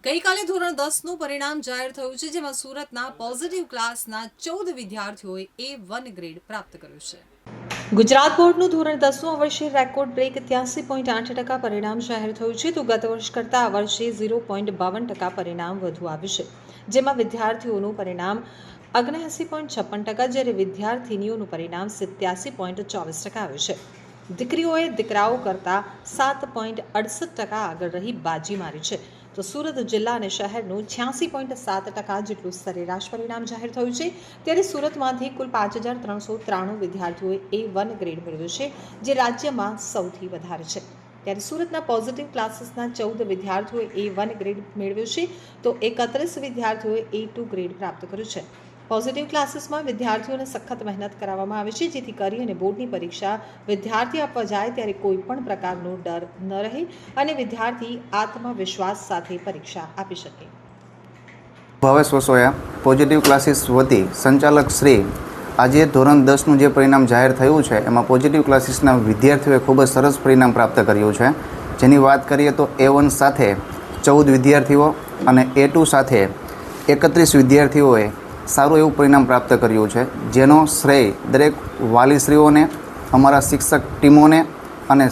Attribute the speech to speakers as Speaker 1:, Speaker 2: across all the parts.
Speaker 1: ગઈકાલે ધોરણ 10નું પરિણામ જાહેર થયું છે, જેમાં સુરતના પોઝિટિવ ક્લાસના 14 વિદ્યાર્થીઓએ A1 ગ્રેડ પ્રાપ્ત કર્યો છે. ગુજરાત બોર્ડનું ધોરણ 10નું આ વર્ષે રેકોર્ડ બ્રેક 83.8% પરિણામ જાહેર થયું છે, તો ગત વર્ષ કરતાં આ વર્ષે 0.52% પરિણામ વધુ આવ્યું છે, જેમાં વિદ્યાર્થીઓનું પરિણામ 79.56%, જ્યારે વિદ્યાર્થીનીઓનું પરિણામ 87.24% આવ્યું છે. દીકરીઓએ દીકરાઓ કરતાં 7.68% આગળ રહી બાજી મારી છે, તો સુરત જિલ્લા અને શહેરનું 86.7% જેટલું સરેરાશ પરિણામ જાહેર થયું છે. ત્યારે સુરતમાંથી કુલ 5,393 વિદ્યાર્થીઓએ A1 ગ્રેડ મેળવ્યો છે, જે રાજ્યમાં સૌથી વધારે છે. ત્યારે સુરતના પોઝિટિવ ક્લાસીસના 14 વિદ્યાર્થીઓએ A1 ગ્રેડ મેળવ્યો છે, તો 31 વિદ્યાર્થીઓએ A2 ગ્રેડ પ્રાપ્ત કર્યો છે. પોઝિટિવ ક્લાસીસમાં વિદ્યાર્થીઓને સખત મહેનત કરાવવામાં આવે છે, જેથી કરી અને બોર્ડની પરીક્ષા વિદ્યાર્થી આપવા જાય ત્યારે કોઈ પણ પ્રકારનો ડર ન રહે અને વિદ્યાર્થી આત્મવિશ્વાસ સાથે પરીક્ષા આપી શકે.
Speaker 2: ભાવેશ વસોયા, પોઝિટિવ ક્લાસીસ વતી સંચાલક શ્રી. આજે ધોરણ 10નું જે પરિણામ જાહેર થયું છે, એમાં પોઝિટિવ ક્લાસીસના વિદ્યાર્થીઓએ ખૂબ જ સરસ પરિણામ પ્રાપ્ત કર્યું છે. જેની વાત કરીએ તો A1 સાથે 14 વિદ્યાર્થીઓ અને A2 સાથે 31 વિદ્યાર્થીઓએ સારું એવું પરિણામ પ્રાપ્ત કર્યું છે, જેનો શ્રેય દરેક વાલીશ્રીઓને, અમારા શિક્ષક ટીમોને અને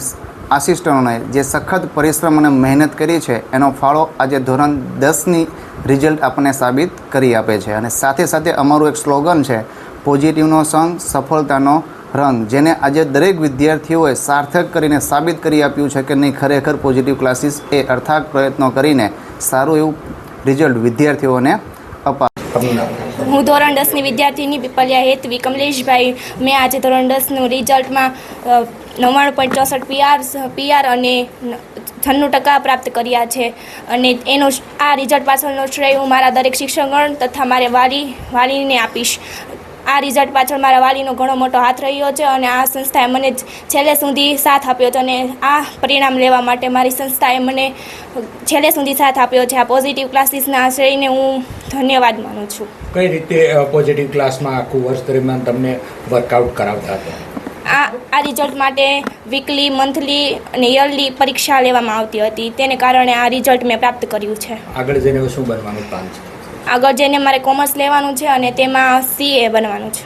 Speaker 2: આસિસ્ટન્ટોને જે સખત પરિશ્રમ અને મહેનત કરી છે, એનો ફાળો આજે ધોરણ 10ની રિઝલ્ટ આપણને સાબિત કરી આપે છે. અને સાથે સાથે અમારું એક સ્લોગન છે, પોઝિટિવનો સંગ સફળતાનો રંગ, જેને આજે દરેક વિદ્યાર્થીઓએ સાર્થક કરીને સાબિત કરી આપ્યું છે કે નહીં, ખરેખર પોઝિટિવ ક્લાસીસ એ અથાગ પ્રયત્નો કરીને સારું એવું રિઝલ્ટ વિદ્યાર્થીઓને અપાવે.
Speaker 3: હું ધોરણ 10ની વિદ્યાર્થીની પીપલિયા હેતવી કમલેશભાઈ. મેં આજે ધોરણ 10નું રિઝલ્ટમાં 99.64 PR અને 96% પ્રાપ્ત કર્યા છે. અને એનો આ રિઝલ્ટ પાછળનો શ્રેય હું મારા દરેક શિક્ષકગણ તથા મારે વાલીને આપીશ. આ રિઝલ્ટ પાછળ મારા વાલીનો ઘણો મોટો હાથ રહ્યો છે અને આ સંસ્થાએ મને છેલ્લે સુધી સાથ આપ્યો છે, અને આ પરિણામ લેવા માટે મારી સંસ્થાએ મને છેલ્લે સુધી સાથ આપ્યો છે. આ પોઝિટિવ ક્લાસીસના આશ્રયને હું ધન્યવાદ માનું છું.
Speaker 4: કઈ રીતે પોઝિટિવ ક્લાસમાં આખું વર્ષ દરમિયાન તમને વર્કઆઉટ કરાવતા હતા?
Speaker 3: આ રિઝલ્ટ માટે વીકલી, મંથલી અને યરલી પરીક્ષા લેવામાં આવતી હતી, તેને કારણે આ રિઝલ્ટ મેં પ્રાપ્ત કર્યું છે.
Speaker 4: આગળ જઈને શું બનવાનું પ્લાન છે?
Speaker 3: આગળ જઈને મારે કોમર્સ લેવાનું છે અને તેમાં CA બનવાનું છે.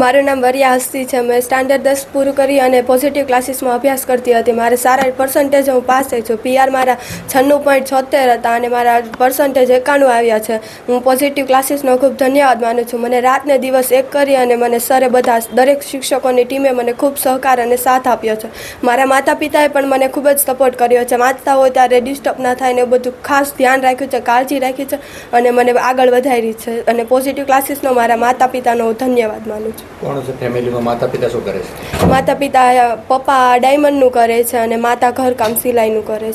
Speaker 5: મારું નામ વરિયા હસ્તી છે. મેં સ્ટાન્ડર્ડ 10 પૂરું કરી અને પોઝિટિવ ક્લાસીસમાં અભ્યાસ કરતી હતી. મારે સારા પર્સન્ટેજ હું પાસ થઈ છું. PR મારા 96.76 હતા અને મારા પર્સન્ટેજ 91 આવ્યા છે. હું પોઝિટિવ ક્લાસીસનો ખૂબ ધન્યવાદ માનું છું. મને રાતને દિવસ એક કરી અને મને સરે બધા દરેક શિક્ષકોની ટીમે મને ખૂબ સહકાર અને સાથ આપ્યો છે. મારા માતા પિતાએ પણ મને ખૂબ જ સપોર્ટ કર્યો છે. વાંચતા હોય ત્યારે ડિસ્ટર્બ ના થાય ને બધું ખાસ ધ્યાન રાખ્યું છે, કાળજી રાખી છે અને મને આગળ વધારી છે. અને પોઝિટિવ ક્લાસીસનો મારા માતા પિતાનો હું ધન્યવાદ માનું છું.
Speaker 4: કોણ છે ફેમિલીમાં? માતા પિતા શું કરે છે?
Speaker 5: માતા પિતા, પપ્પા ડાયમંડનું કરે છે અને માતા ઘરકામ સિલાઈનું કરે છે.